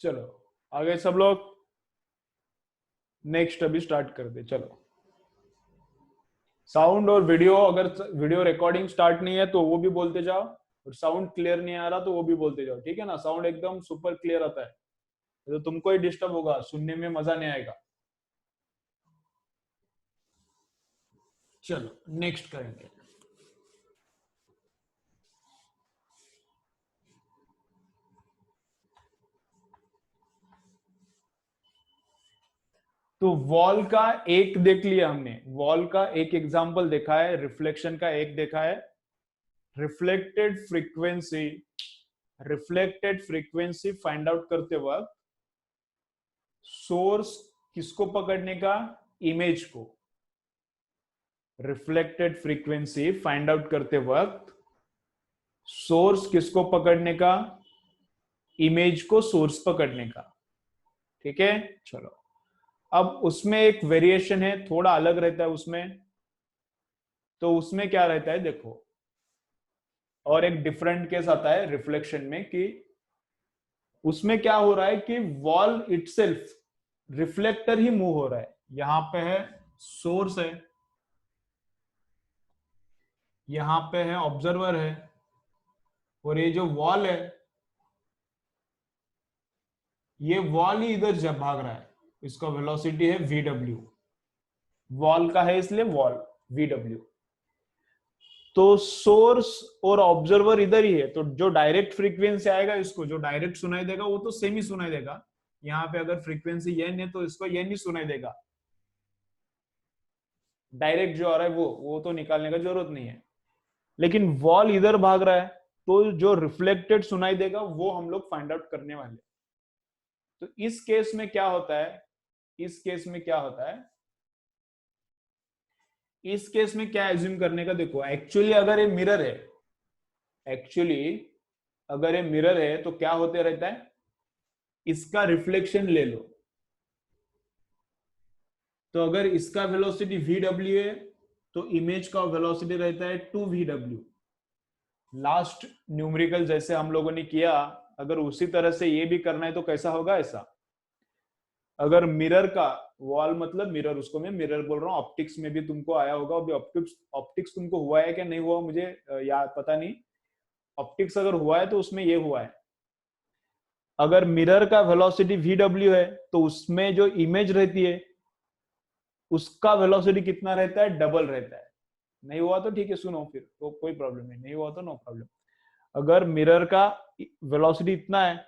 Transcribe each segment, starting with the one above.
चलो आगे सब लोग, नेक्स्ट अभी स्टार्ट कर दे। चलो, साउंड और वीडियो, अगर वीडियो रिकॉर्डिंग स्टार्ट नहीं है तो वो भी बोलते जाओ, और साउंड क्लियर नहीं आ रहा तो वो भी बोलते जाओ, ठीक है ना। साउंड एकदम सुपर क्लियर आता है तो तुमको ही डिस्टर्ब होगा, सुनने में मजा नहीं आएगा। चलो नेक्स्ट करेंगे। तो वॉल का एक देख लिया हमने, वॉल का एक एग्जांपल देखा है, रिफ्लेक्शन का एक देखा है। Reflected frequency, reflected frequency find out करते वक्त सोर्स किसको पकड़ने का, इमेज को। रिफ्लेक्टेड फ्रीक्वेंसी फाइंड आउट करते वक्त सोर्स किसको पकड़ने का, इमेज को सोर्स पकड़ने का, ठीक है। चलो, अब उसमें एक वेरिएशन है, थोड़ा अलग रहता है उसमें। तो उसमें क्या रहता है देखो, और एक डिफरेंट केस आता है रिफ्लेक्शन में, कि उसमें क्या हो रहा है कि वॉल इटसेल्फ, रिफ्लेक्टर ही मूव हो रहा है। यहां पे है सोर्स है, यहां पे है ऑब्जर्वर है, और ये जो वॉल है, ये वॉल ही इधर जब भाग रहा है। इसका वेलोसिटी है वीडब्ल्यू, वॉल का है इसलिए वॉल वीडब्ल्यू। तो सोर्स और ऑब्जर्वर इधर ही है, तो जो डायरेक्ट फ्रीक्वेंसी आएगा, इसको जो डायरेक्ट सुनाई देगा वो तो सेम ही सुनाई देगा। यहाँ पे अगर फ्रीक्वेंसी एन है तो इसको एन ही सुनाई देगा। डायरेक्ट जो आ रहा है वो तो निकालने का जरूरत नहीं है। लेकिन वॉल इधर भाग रहा है, तो जो रिफ्लेक्टेड सुनाई देगा वो हम लोग फाइंड आउट करने वाले। तो इस केस में क्या होता है, इस केस में क्या होता है, इस केस में क्या एज्यूम करने का, देखो एक्चुअली अगर ये मिरर है, एक्चुअली अगर ये मिरर है तो क्या होते रहता है, इसका रिफ्लेक्शन ले लो। तो अगर इसका वेलोसिटी vw है तो इमेज का वेलोसिटी रहता है 2vw। लास्ट न्यूमेरिकल जैसे हम लोगों ने किया, अगर उसी तरह से ये भी करना है तो कैसा होगा ऐसा। अगर मिरर का, वॉल मतलब मिरर, उसको मैं मिरर बोल रहा हूँ। ऑप्टिक्स में भी तुमको आया होगा, अभी ऑप्टिक्स ऑप्टिक्स तुमको हुआ है क्या नहीं हुआ मुझे याद पता नहीं। ऑप्टिक्स अगर हुआ है तो उसमें ये हुआ है, अगर मिरर का वेलोसिटी vw है तो उसमें जो इमेज रहती है उसका वेलोसिटी कितना रहता है, डबल रहता है। नहीं हुआ तो ठीक है, सुनो फिर तो कोई प्रॉब्लम नहीं, नहीं हुआ तो नो प्रॉब्लम। अगर मिरर का वेलोसिटी इतना है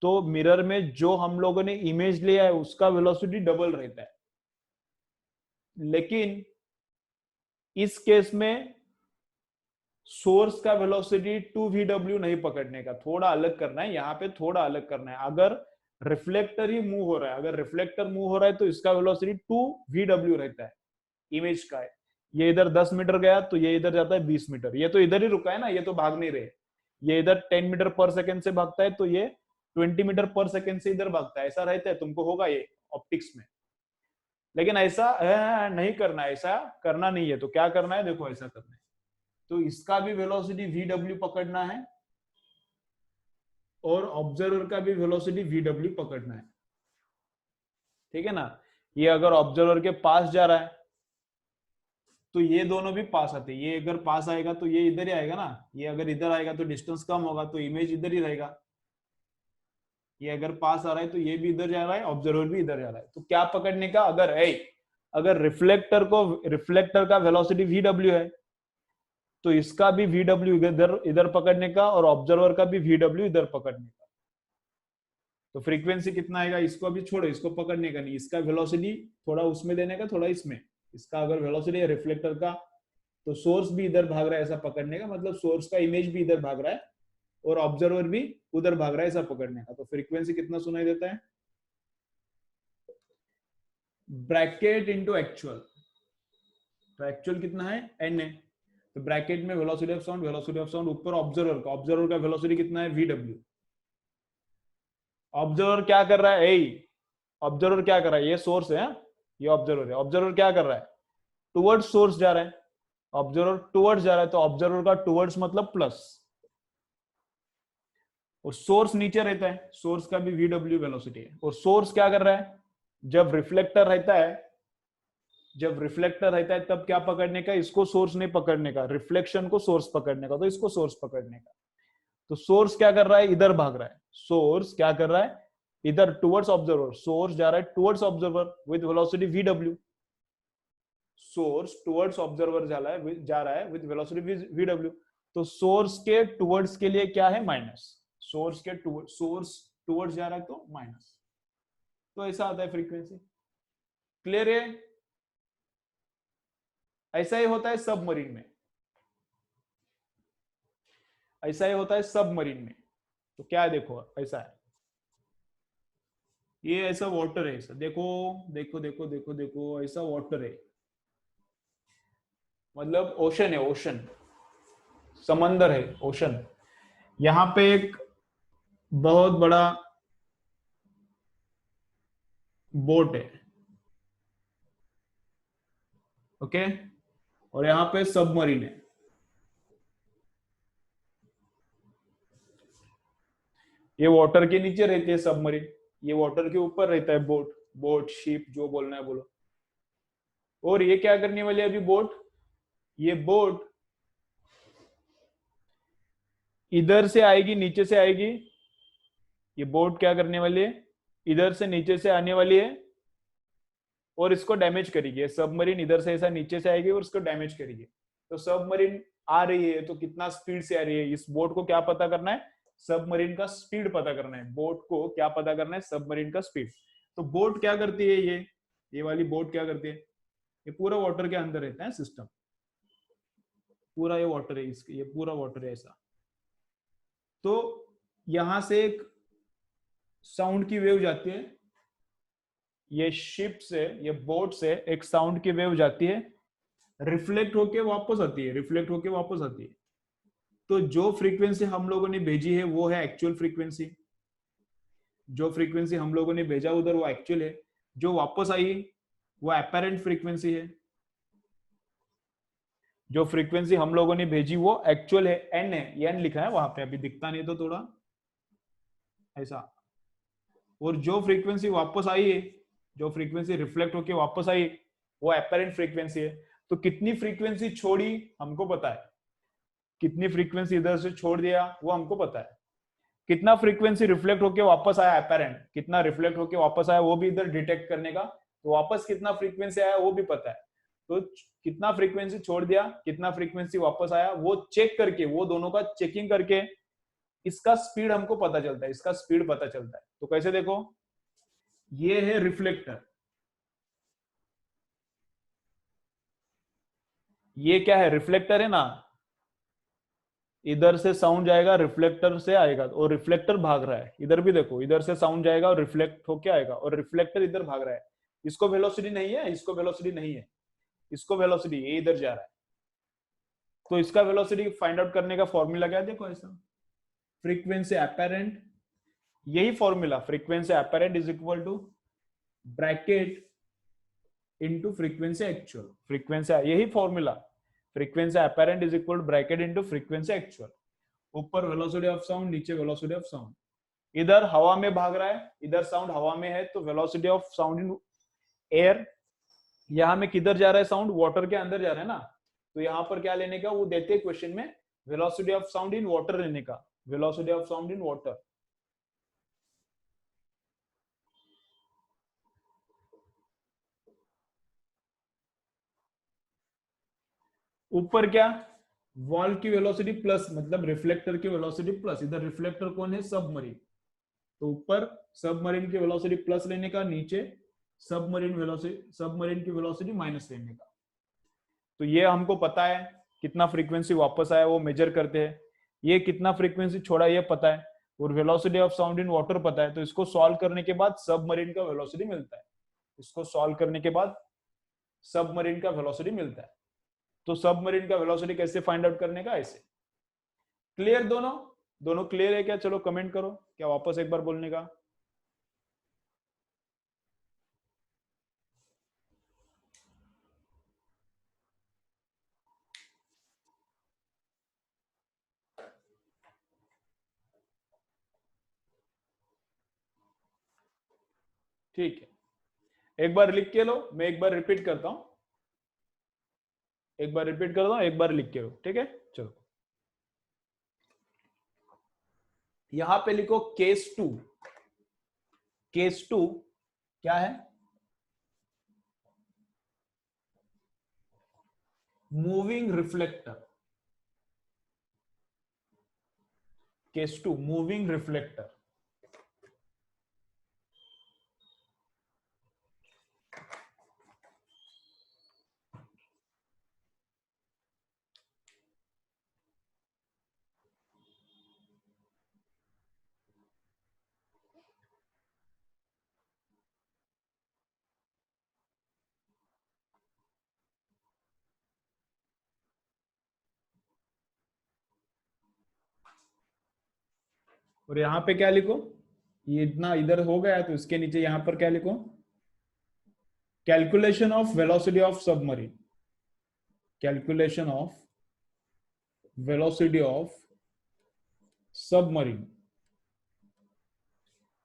तो मिरर में जो हम लोगों ने इमेज लिया है उसका वेलोसिटी डबल रहता है। लेकिन इस केस में सोर्स का वेलोसिटी 2vw नहीं पकड़ने का, थोड़ा अलग करना है यहाँ पे, थोड़ा अलग करना है। अगर रिफ्लेक्टर ही मूव हो रहा है, अगर रिफ्लेक्टर मूव हो रहा है तो इसका वेलोसिटी 2vw रहता है, इमेज का है। ये इधर 10 मीटर गया तो ये इधर जाता है 20 मीटर। ये तो इधर ही रुका है ना, ये तो भाग नहीं रहे। ये इधर 10 मीटर पर सेकेंड से भागता है तो ये 20 मीटर पर सेकेंड से इधर भागता है, ऐसा रहता है। तुमको होगा ये ऑप्टिक्स में। लेकिन ऐसा नहीं करना है, ऐसा करना नहीं है। तो क्या करना है देखो, ऐसा करना है। तो इसका भी वेलोसिटी vw पकड़ना है और ऑब्जर्वर का भी वेलोसिटी vw पकड़ना है, ठीक है ना। ये अगर ऑब्जर्वर के पास जा रहा है तो ये दोनों भी पास आते हैं। ये अगर पास आएगा तो ये इधर ही आएगा ना, ये अगर इधर आएगा तो डिस्टेंस कम होगा तो इमेज इधर ही रहेगा। ये अगर पास आ रहा है तो ये भी इधर जा रहा है, ऑब्जर्वर भी इधर जा रहा है। तो क्या पकड़ने का, अगर रिफ्लेक्टर का वेलोसिटी vw है तो इसका भी vw इधर इधर पकड़ने का, और ऑब्जर्वर का भी vw इधर पकड़ने का। तो फ्रीक्वेंसी कितना आएगा, इसको अभी छोड़ो, इसको पकड़ने का नहीं, इसका वेलोसिटी थोड़ा उसमें देने का, थोड़ा इसमें। इसका अगर वेलोसिटी है रिफ्लेक्टर का तो सोर्स भी इधर भाग रहा है ऐसा पकड़ने का, मतलब सोर्स का इमेज भी इधर भाग रहा है और ऑब्जर्वर भी उधर भाग रहा है ऐसा पकड़ने का। तो फ्रीक्वेंसी कितना सुनाई देता है, ब्रैकेट इंटू एक्चुअल। तो एक्चुअल कितना है, एन है, तो ब्रैकेट में velocity of sound, velocity of sound ऊपर ऑब्जर्वर का, ऑब्जर्वर का वेलोसिटी कितना है, vw। ऑब्जर्वर क्या कर रहा है, ऑब्जर्वर क्या कर रहा है, ये सोर्स है, ये ऑब्जर्वर है। ऑब्जर्वर क्या कर रहा है, टुवर्ड्स सोर्स जा रहा है। ऑब्जर्वर टुवर्ड्स जा रहा है तो ऑब्जर्वर का टुवर्ड्स मतलब प्लस। और सोर्स नीचे रहता है, सोर्स का भी वीडब्ल्यू वेलोसिटी है। और सोर्स क्या कर रहा है, जब रिफ्लेक्टर रहता है, जब रिफ्लेक्टर रहता है तब क्या पकड़ने का, इसको सोर्स नहीं पकड़ने का, रिफ्लेक्शन को सोर्स पकड़ने का, तो इसको सोर्स पकड़ने का। तो सोर्स क्या कर रहा है, इधर भाग रहा है, सोर्स क्या कर रहा है, इधर टुवर्ड्स ऑब्जर्वर, सोर्स जा रहा है towards observer with velocity VW, source towards observer जा रहा है विद वेलोसिटी वीडब्ल्यू। तो सोर्स के टुवर्ड्स के लिए क्या है, माइनस, सोर्स के सोर्स टुवर्ड्स जा रहा है तो माइनस। तो ऐसा आता है फ्रीक्वेंसी। क्लियर है? ऐसा ही होता है सबमरीन में, ऐसा ही होता है सबमरीन में। तो क्या है, देखो ऐसा है, ये ऐसा वाटर है, ऐसा देखो, देखो देखो देखो देखो, ऐसा वाटर है, मतलब ओशन है, ओशन, समंदर है, ओशन। यहां पे एक बहुत बड़ा बोट है, ओके, और यहाँ पे सबमरीन है। ये वाटर के नीचे रहती है सबमरीन, ये वाटर के ऊपर रहता है बोट, बोट शिप जो बोलना है बोलो। और ये क्या करने वाली है अभी बोट, ये बोट इधर से आएगी, नीचे से आएगी, ये बोट क्या करने वाली है, इधर से नीचे से आने वाली है और इसको डैमेज करेगी। सबमरीन इधर से ऐसा नीचे से आएगी और इसको डैमेज करेगी। तो सबमरीन आ रही है तो कितना स्पीड से आ रही है, इस बोट को क्या पता करना है, सबमरीन का स्पीड पता करना है, बोट को क्या पता करना है, सबमरीन का स्पीड। तो बोट क्या करती है, ये वाली बोट क्या करती है, ये पूरा वाटर के अंदर रहता है सिस्टम, पूरा ये वाटर है, इसके ये पूरा वाटर है ऐसा। तो यहां से एक साउंड की वेव जाती है, ये शिप से, ये बोट से एक साउंड की वेव जाती है, रिफ्लेक्ट होके वापस आती है, रिफ्लेक्ट होके वापस आती है। तो जो फ्रीक्वेंसी हम लोगों ने भेजी है वो है एक्चुअल फ्रीक्वेंसी, जो फ्रीक्वेंसी हम लोगों ने भेजा उधर वो एक्चुअल है, जो वापस आई वो अपेरेंट फ्रीक्वेंसी है, जो फ्रीक्वेंसी हम लोगों ने भेजी वो एक्चुअल है, एन है, एन लिखा है वहां पे, अभी दिखता नहीं तो थोड़ा ऐसा। और जो फ्रीक्वेंसी वापस आई है, जो फ्रीक्वेंसी रिफ्लेक्ट होके वापस आई वो अपेरेंट फ्रीक्वेंसी है। तो कितनी फ्रीक्वेंसी छोड़ी हमको पता है, कितनी फ्रीक्वेंसी इधर से छोड़ दिया वो हमको पता है, कितना फ्रीक्वेंसी रिफ्लेक्ट होके वापस आया अपेरेंट, कितना रिफ्लेक्ट होके वापस आया वो भी इधर डिटेक्ट करने का, तो वापस कितना फ्रीक्वेंसी आया वो भी पता है। तो कितना फ्रीक्वेंसी छोड़ दिया, कितना फ्रीक्वेंसी वापस आया, वो चेक करके, वो दोनों का चेकिंग करके इसका स्पीड हमको पता चलता है, इसका स्पीड पता चलता है। तो कैसे देखो, ये है रिफ्लेक्टर, ये क्या है, रिफ्लेक्टर है ना, इधर से साउंड जाएगा रिफ्लेक्टर से आएगा और रिफ्लेक्टर भाग रहा है, इधर भी देखो, इधर से साउंड जाएगा और रिफ्लेक्ट होके आएगा और रिफ्लेक्टर इधर भाग रहा है। इसको वेलोसिटी नहीं है, इसको वेलोसिटी नहीं है, इसको वेलोसिटी, ये इधर जा रहा है। तो इसका वेलोसिटी फाइंड आउट करने का फॉर्मूला क्या है, देखो ऐसा, फ्रीक्वेंसी अपेरेंट, यही formula, frequency apparent is equal to bracket into frequency actual, frequency, यही formula, frequency apparent is equal to bracket into frequency actual. ऊपर वेलोसिटी ऑफ साउंड, नीचे वेलोसिटी ऑफ साउंड, इधर हवा में भाग रहा है, इधर साउंड हवा में है, तो velocity of sound in air, यहां में किधर जा रहा है साउंड, वाटर के अंदर जा रहा है ना, तो यहां पर क्या लेने का, वो देते हैं क्वेश्चन में, velocity of sound in water लेने का, velocity of sound in water. ऊपर क्या, वॉल की वेलोसिटी प्लस, मतलब रिफ्लेक्टर की वेलोसिटी प्लस, इधर रिफ्लेक्टर कौन है, सबमरीन, तो ऊपर सबमरीन की वेलोसिटी प्लस लेने का, नीचे सबमरीन की वेलोसिटी माइनस लेने का। तो ये हमको पता है कितना फ्रीक्वेंसी वापस आया वो मेजर करते हैं, ये कितना फ्रीक्वेंसी छोड़ा ये पता है, और velocity of sound in water पता है। तो इसको सॉल्व करने के बाद सबमरीन का वेलोसिटी मिलता है, इसको सॉल्व करने के बाद सबमरीन का वेलोसिटी मिलता है। तो सबमरीन का वेलोसिटी कैसे फाइंड आउट करने का, ऐसे। क्लियर दोनों, दोनों क्लियर है क्या, चलो कमेंट करो, क्या वापस एक बार बोलने का। ठीक है, एक बार लिख के लो, मैं एक बार रिपीट करता हूं, एक बार रिपीट करता हूं, एक बार लिख के लो, ठीक है। चलो यहां पे लिखो केस टू। केस टू क्या है? Moving reflector. Case two moving reflector. और यहां पे क्या लिखो? ये इतना इधर हो गया तो इसके नीचे यहां पर क्या लिखो? Calculation of velocity of submarine. Calculation of velocity of submarine.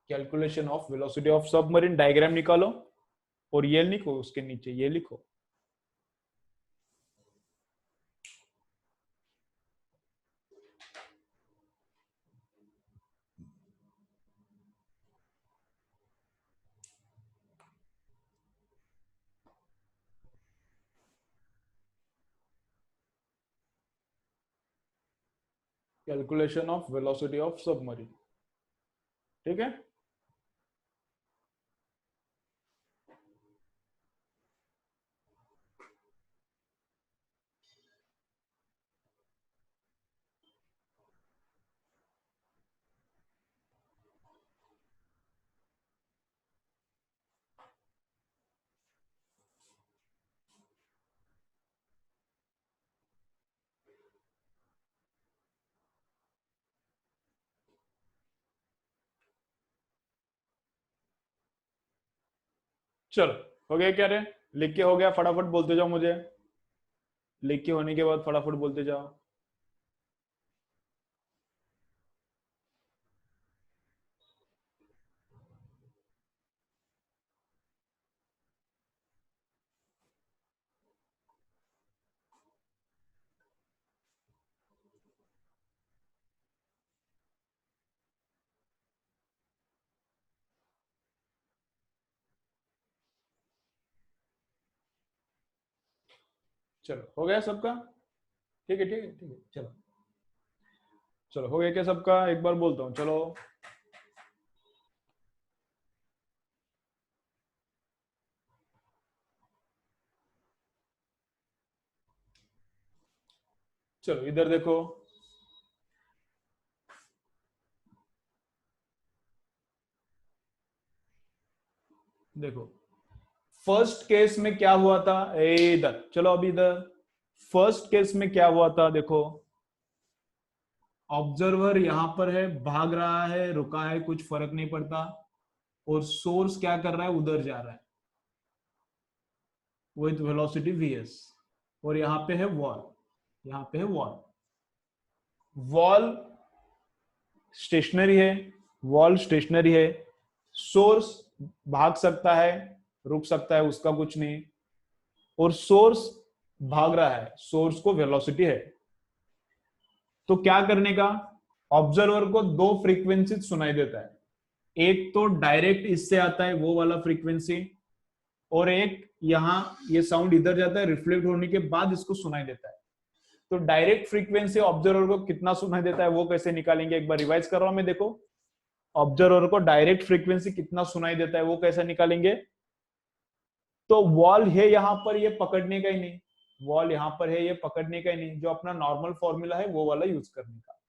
Calculation of velocity of submarine, diagram निकालो और ये लिखो, उसके नीचे ये लिखो। Calculation of velocity of submarine, ठीक है। चलो हो गया क्या रे? लिख के हो गया? फटाफट बोलते जाओ मुझे, लिख के होने के बाद फटाफट बोलते जाओ। चलो हो गया सबका? ठीक है ठीक है ठीक है, चलो। चलो हो गया क्या सबका? एक बार बोलता हूँ, चलो। चलो इधर देखो, देखो फर्स्ट केस में क्या हुआ था? इधर चलो, अभी इधर फर्स्ट केस में क्या हुआ था देखो। ऑब्जर्वर यहां पर है, भाग रहा है, रुका है, कुछ फर्क नहीं पड़ता। और सोर्स क्या कर रहा है? उधर जा रहा है विथ वेलोसिटी वीएस। और यहाँ पे है वॉल, यहाँ पे है वॉल। वॉल स्टेशनरी है, वॉल स्टेशनरी है। सोर्स भाग सकता है, रुक सकता है, उसका कुछ नहीं। और सोर्स भाग रहा है, सोर्स को वेलोसिटी है। तो क्या करने का? ऑब्जर्वर को दो फ्रीक्वेंसी सुनाई देता है। एक तो डायरेक्ट इससे आता है वो वाला फ्रीक्वेंसी, और एक यहां ये साउंड इधर जाता है, रिफ्लेक्ट होने के बाद इसको सुनाई देता है। तो डायरेक्ट फ्रीक्वेंसी ऑब्जर्वर को कितना सुनाई देता है वो कैसे निकालेंगे? एक बार रिवाइज कर रहा हूं मैं, देखो। ऑब्जर्वर को डायरेक्ट फ्रीक्वेंसी कितना सुनाई देता है वो कैसे निकालेंगे? तो वॉल है यहां पर, ये पकड़ने का ही नहीं। वॉल यहां पर है, ये पकड़ने का ही नहीं। जो अपना नॉर्मल फॉर्मूला है वो वाला यूज करने का।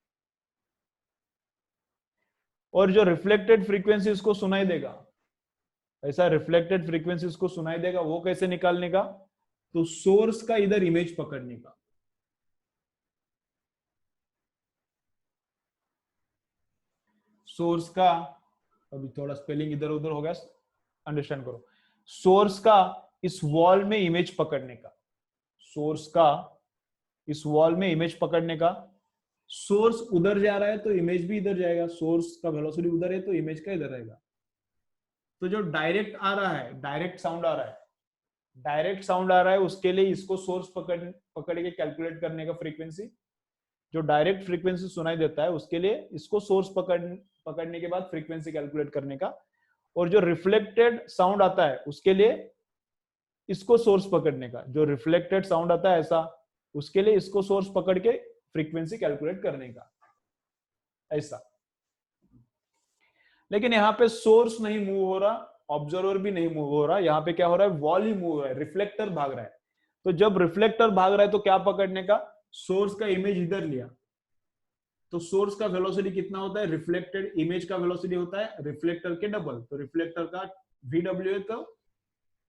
और जो रिफ्लेक्टेड फ्रीक्वेंसी इसको सुनाई देगा, ऐसा रिफ्लेक्टेड फ्रीक्वेंसी इसको सुनाई देगा, वो कैसे निकालने का? तो सोर्स का इधर इमेज पकड़ने का। सोर्स का, अभी थोड़ा स्पेलिंग इधर उधर हो गया, अंडरस्टैंड करो। सोर्स का इस वॉल में इमेज पकड़ने का। सोर्स का इस वॉल में इमेज पकड़ने का। सोर्स उधर जा रहा है तो इमेज भी इधर जाएगा। सोर्स का वेलोसिटी उधर है तो इमेज का इधर रहेगा। तो जो डायरेक्ट आ रहा है, डायरेक्ट साउंड आ रहा है, डायरेक्ट साउंड आ रहा है, उसके लिए इसको सोर्स पकड़ के कैलकुलेट करने का फ्रीक्वेंसी, जो डायरेक्ट फ्रीक्वेंसी सुनाई देता है उसके लिए इसको सोर्स पकड़ने के बाद फ्रीक्वेंसी कैलकुलेट करने का, और जो रिफ्लेक्टेड साउंड आता है उसके लिए इसको सोर्स पकड़ने का, जो रिफ्लेक्टेड साउंड आता है ऐसा, उसके लिए इसको सोर्स पकड़ के फ्रीक्वेंसी कैलकुलेट करने का, ऐसा। लेकिन यहाँ पे सोर्स नहीं मूव हो रहा, ऑब्जर्वर भी नहीं मूव हो रहा, यहाँ पे क्या हो रहा है, वॉल ही मूव हो रहा है, रिफ्लेक्टर भाग रहा है। तो जब रिफ्लेक्टर भाग रहा है तो क्या पकड़ने का, सोर्स का इमेज इधर लिया, तो सोर्स का वेलोसिटी कितना होता है, रिफ्लेक्टेड इमेज का वेलोसिटी होता है रिफ्लेक्टर के डबल, तो रिफ्लेक्टर का VW है, तो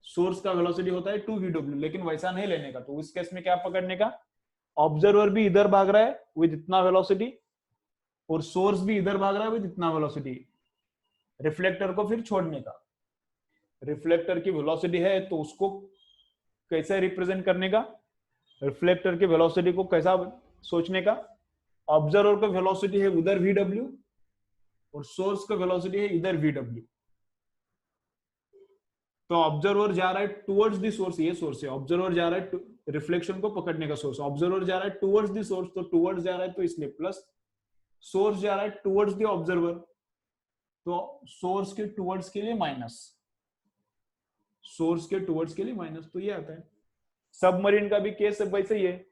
सोर्स का वेलोसिटी होता है 2VW, लेकिन वैसा नहीं लेने का। तो उस केस में क्या पकड़ने का, ऑब्जर्वर भी इधर भाग रहा है विद इतना वेलोसिटी, और सोर्स भी इधर भाग रहा है विद इतना वेलोसिटी, रिफ्लेक्टर को फिर छोड़ने का। रिफ्लेक्टर की वेलोसिटी है तो उसको कैसे रिप्रेजेंट करने का, रिफ्लेक्टर की वेलोसिटी को कैसा सोचने का, ऑब्जर्वर का वेलोसिटी है उधर VW और सोर्स का वेलोसिटी है इधर VW, तो ऑब्जर्वर जा रहा है टुवर्ड्स द सोर्स, ये सोर्स है, ऑब्जर्वर जा रहा है रिफ्लेक्शन को पकड़ने का सोर्स, ऑब्जर्वर जा रहा है टुवर्ड्स द सोर्स, तो टुवर्ड्स जा रहा है तो इसलिए प्लस, सोर्स जा रहा है टुवर्ड्स द ऑब्जर्वर, तो सोर्स के टुवर्ड्स के लिए माइनस, सोर्स के टुवर्ड्स के लिए माइनस, तो ये आता है। सबमरीन का भी केस है वैसे ही है,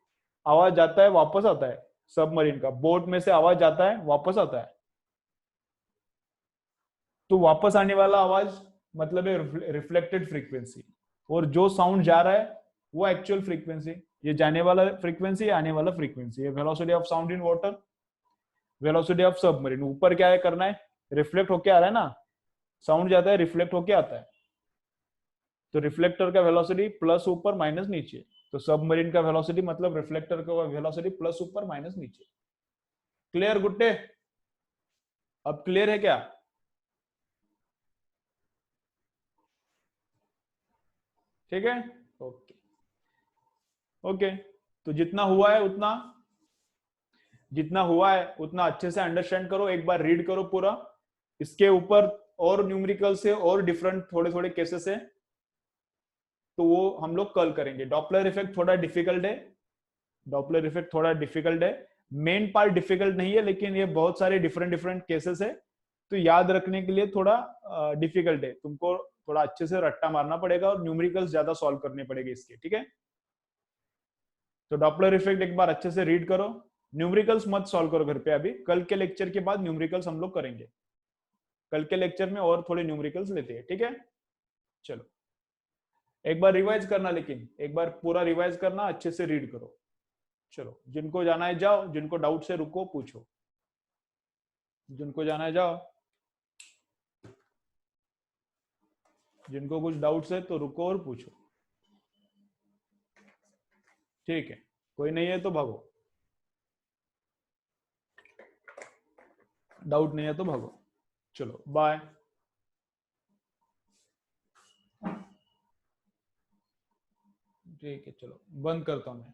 आवाज जाता है वापस आता है, सबमरीन का बोट में से आवाज जाता है वापस आता है, तो वापस आने वाला आवाज मतलब है रिफ्लेक्टेड फ्रीक्वेंसी, और जो साउंड जा रहा है वो एक्चुअल फ्रीक्वेंसी, ये जाने वाला फ्रीक्वेंसी, आने वाला फ्रीक्वेंसी, ये velocity of sound in water, velocity of submarine. ऊपर क्या है करना है, रिफ्लेक्ट होके आ रहा है ना, साउंड जाता है रिफ्लेक्ट होके आता है, तो रिफ्लेक्टर का वेलोसिटी प्लस ऊपर माइनस नीचे, तो सबमरीन का वेलोसिटी मतलब रिफ्लेक्टर का वेलोसिटी प्लस ऊपर माइनस नीचे। क्लियर गुट्टे, अब क्लियर है क्या? ठीक है, ओके ओके। तो जितना हुआ है उतना अच्छे से अंडरस्टैंड करो, एक बार रीड करो पूरा, इसके ऊपर और न्यूमेरिकल से और डिफरेंट थोड़े थोड़े केसेस है, तो वो हम लोग कल करेंगे। डॉपलर इफेक्ट थोड़ा डिफिकल्ट है, डॉपलर इफेक्ट थोड़ा डिफिकल्ट है, मेन पार्ट डिफिकल्ट नहीं है, लेकिन ये बहुत सारे डिफरेंट डिफरेंट केसेस है, तो याद रखने के लिए थोड़ा डिफिकल्ट है, तुमको थोड़ा अच्छे से रट्टा मारना पड़ेगा और न्यूमेरिकल्स ज्यादा सॉल्व करने पड़ेंगे इसके, ठीक है। तो डॉपलर इफेक्ट एक बार अच्छे से रीड करो, न्यूमेरिकल्स मत सॉल्व करो घर पे अभी, कल के लेक्चर के बाद न्यूमेरिकल्स हम लोग करेंगे, कल के लेक्चर में और थोड़े न्यूमेरिकल्स लेते हैं, ठीक है। चलो एक बार रिवाइज करना, लेकिन एक बार पूरा रिवाइज करना, अच्छे से रीड करो। चलो जिनको जाना है जाओ, जिनको डाउट से रुको पूछो, जिनको जाना है जाओ, जिनको कुछ डाउट्स है तो रुको और पूछो, ठीक है। कोई नहीं है तो भागो, डाउट नहीं है तो भागो। चलो बाय। ठीक है चलो बंद करता हूं मैं।